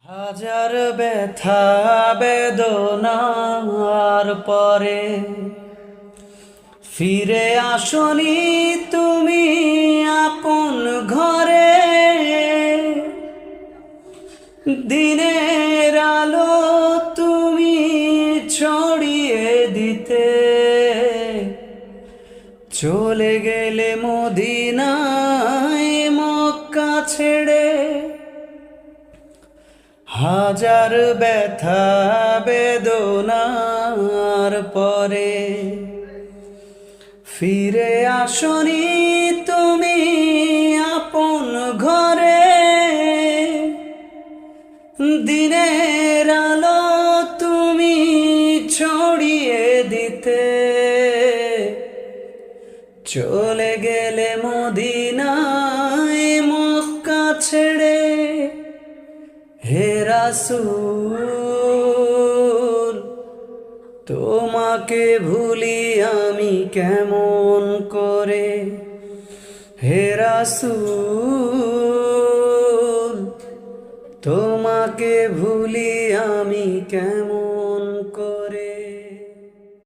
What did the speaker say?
হাজার ব্যথা বেদনার পরে ফিরে আসনি তুমি আপন ঘরে। দিনের আলো তুমি ছড়িয়ে দিতে চলে গেলে মদিনায় মক্কা ছেড়ে। হাজার ব্যথা বেদনার পরে ফিরে আসনি তুমি আপন ঘরে। দিনের আলো তুমি ছড়িয়ে দিতে চলে গেলে মদিনায় মক্কা ছেড়ে। হে রাসূল তোমাকে ভুলি আমি কেমন করে। হে রাসূল তোমাকে ভুলি আমি কেমন